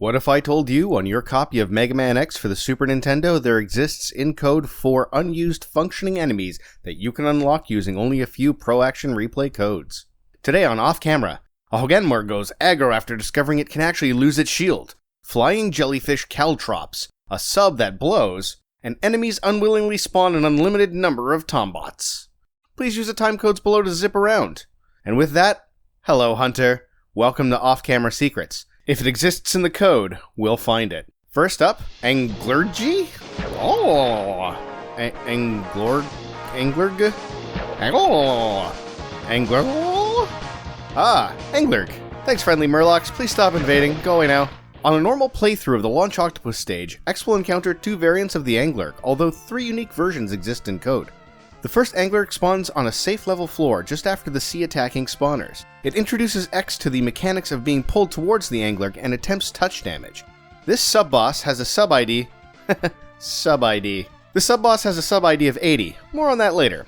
What if I told you on your copy of Mega Man X for the Super Nintendo there exists in code 4 unused functioning enemies that you can unlock using only a few Pro Action Replay codes? Today on Off Camera, a Hoganmer goes aggro after discovering it can actually lose its shield, flying jellyfish caltrops, a sub that blows, and enemies unwillingly spawn an unlimited number of Tombots. Please use the timecodes below to zip around. And with that, hello Hunter, welcome to Off Camera Secrets. If it exists in the code, we'll find it. First up, Anglerge? Oh! Anglerge? Anglerge? Ah, Anglerge. Thanks, friendly Murlocs. Please stop invading. Go away now. On a normal playthrough of the Launch Octopus stage, X will encounter two variants of the Anglerge, although three unique versions exist in code. The first Anglerge spawns on a safe level floor just after the sea attacking spawners. It introduces X to the mechanics of being pulled towards the Anglerge and attempts touch damage. This sub-boss has a sub-ID... sub-ID. The sub-boss has a sub-ID of 80. More on that later.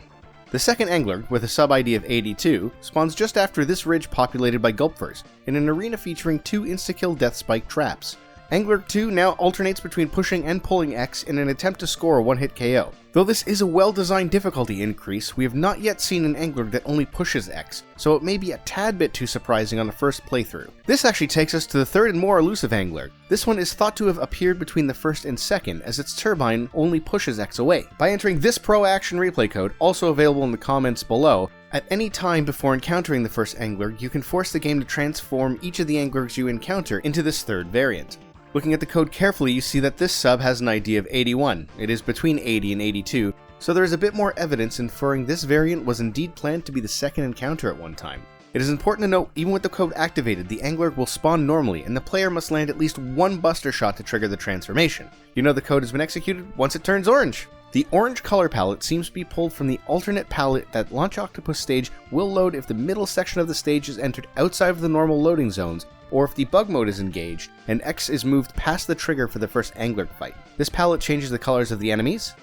The second Anglerge, with a sub-ID of 82, spawns just after this ridge populated by Gulpfers, in an arena featuring two insta-kill death spike traps. Anglerge 2 now alternates between pushing and pulling X in an attempt to score a one-hit KO. Though this is a well-designed difficulty increase, we have not yet seen an Anglerge that only pushes X, so it may be a tad bit too surprising on a first playthrough. This actually takes us to the third and more elusive Anglerge. This one is thought to have appeared between the first and second, as its turbine only pushes X away. By entering this Pro Action Replay code, also available in the comments below, at any time before encountering the first Anglerge, you can force the game to transform each of the Anglerges you encounter into this third variant. Looking at the code carefully, you see that this sub has an ID of 81. It is between 80 and 82, so there is a bit more evidence inferring this variant was indeed planned to be the second encounter at one time. It is important to note, even with the code activated, the Anglerge will spawn normally, and the player must land at least one buster shot to trigger the transformation. You know the code has been executed once it turns orange. The orange color palette seems to be pulled from the alternate palette that Launch Octopus stage will load if the middle section of the stage is entered outside of the normal loading zones, or if Debug Mode is engaged, and X is moved past the trigger for the first Anglerge fight. This palette changes the colors of the enemies,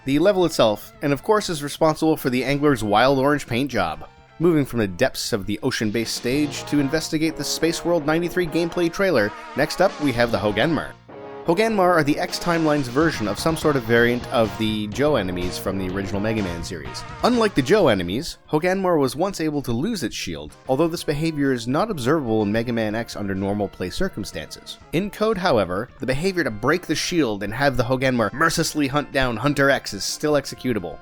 the level itself, and of course is responsible for the Anglerge's wild orange paint job. Moving from the depths of the ocean-based stage to investigate the Space World 93 gameplay trailer, next up we have the Hoganmer. Hoganmer are the X Timeline's version of some sort of variant of the Joe enemies from the original Mega Man series. Unlike the Joe enemies, Hoganmer was once able to lose its shield, although this behavior is not observable in Mega Man X under normal play circumstances. In code, however, the behavior to break the shield and have the Hoganmer mercilessly hunt down Hunter X is still executable.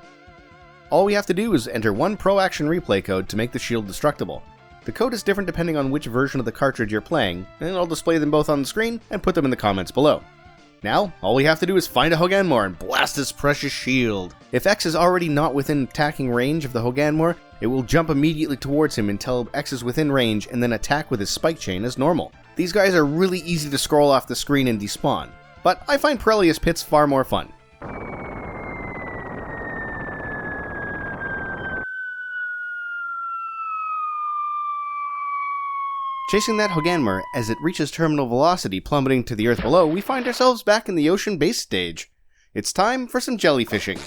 All we have to do is enter one Pro Action Replay code to make the shield destructible. The code is different depending on which version of the cartridge you're playing, and I'll display them both on the screen and put them in the comments below. Now, all we have to do is find a Hoganmer and blast his precious shield. If X is already not within attacking range of the Hoganmer, it will jump immediately towards him until X is within range and then attack with his spike chain as normal. These guys are really easy to scroll off the screen and despawn, but I find Pirellius pits far more fun. Chasing that Hoganmer, as it reaches terminal velocity plummeting to the earth below, we find ourselves back in the ocean base stage. It's time for some jellyfishing.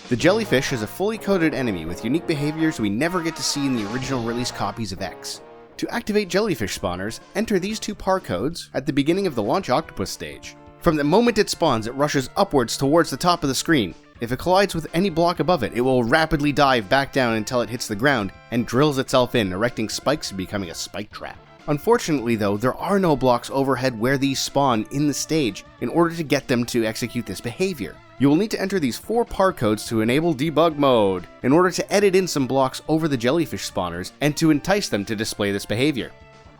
The jellyfish is a fully coded enemy with unique behaviors we never get to see in the original release copies of X. To activate jellyfish spawners, enter these two par codes at the beginning of the Launch Octopus stage. From the moment it spawns, it rushes upwards towards the top of the screen. If it collides with any block above it, it will rapidly dive back down until it hits the ground and drills itself in, erecting spikes and becoming a spike trap. Unfortunately though, there are no blocks overhead where these spawn in the stage in order to get them to execute this behavior. You will need to enter these 4 par codes to enable Debug Mode, in order to edit in some blocks over the jellyfish spawners and to entice them to display this behavior.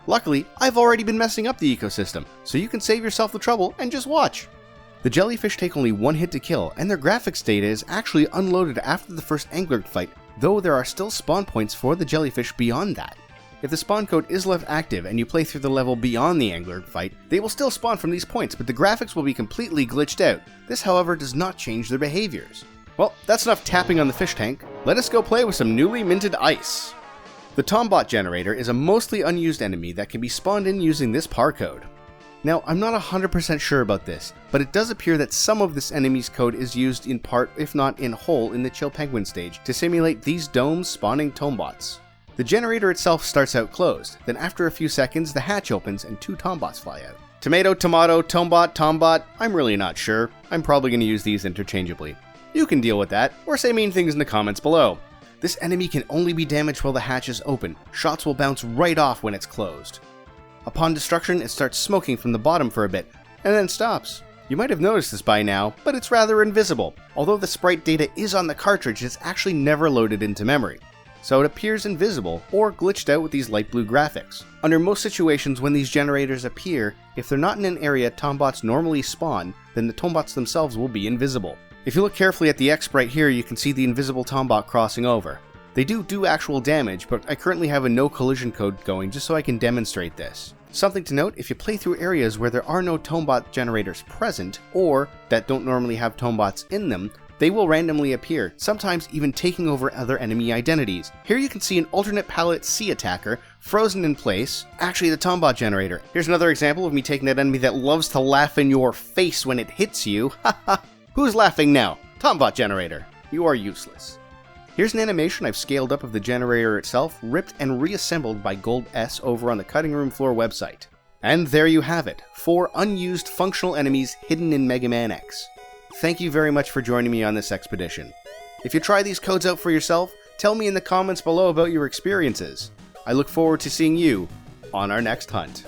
Luckily, I've already been messing up the ecosystem, so you can save yourself the trouble and just watch. The jellyfish take only one hit to kill, and their graphics data is actually unloaded after the first Anglerge fight, though there are still spawn points for the jellyfish beyond that. If the spawn code is left active and you play through the level beyond the Anglerge fight, they will still spawn from these points, but the graphics will be completely glitched out. This, however, does not change their behaviors. Well, that's enough tapping on the fish tank. Let us go play with some newly minted ice. The Tombot Generator is a mostly unused enemy that can be spawned in using this par code. Now, I'm not 100% sure about this, but it does appear that some of this enemy's code is used in part, if not in whole, in the Chill Penguin stage to simulate these domes spawning Tombots. The generator itself starts out closed, then after a few seconds the hatch opens and 2 Tombots fly out. Tomato, tomato, Tombot, I'm really not sure. I'm probably going to use these interchangeably. You can deal with that, or say mean things in the comments below. This enemy can only be damaged while the hatch is open. Shots will bounce right off when it's closed. Upon destruction, it starts smoking from the bottom for a bit, and then stops. You might have noticed this by now, but it's rather invisible. Although the sprite data is on the cartridge, it's actually never loaded into memory. So it appears invisible, or glitched out with these light blue graphics. Under most situations when these generators appear, if they're not in an area Tombots normally spawn, then the Tombots themselves will be invisible. If you look carefully at the X sprite here, you can see the invisible Tombot crossing over. They do actual damage, but I currently have a no collision code going just so I can demonstrate this. Something to note, if you play through areas where there are no Tombot generators present, or that don't normally have Tombots in them, they will randomly appear, sometimes even taking over other enemy identities. Here you can see an alternate palette sea attacker, frozen in place, actually the Tombot generator. Here's another example of me taking that enemy that loves to laugh in your face when it hits you. Haha! Who's laughing now? Tombot generator. You are useless. Here's an animation I've scaled up of the generator itself, ripped and reassembled by Gold S over on the Cutting Room Floor website. And there you have it, 4 unused functional enemies hidden in Mega Man X. Thank you very much for joining me on this expedition. If you try these codes out for yourself, tell me in the comments below about your experiences. I look forward to seeing you on our next hunt.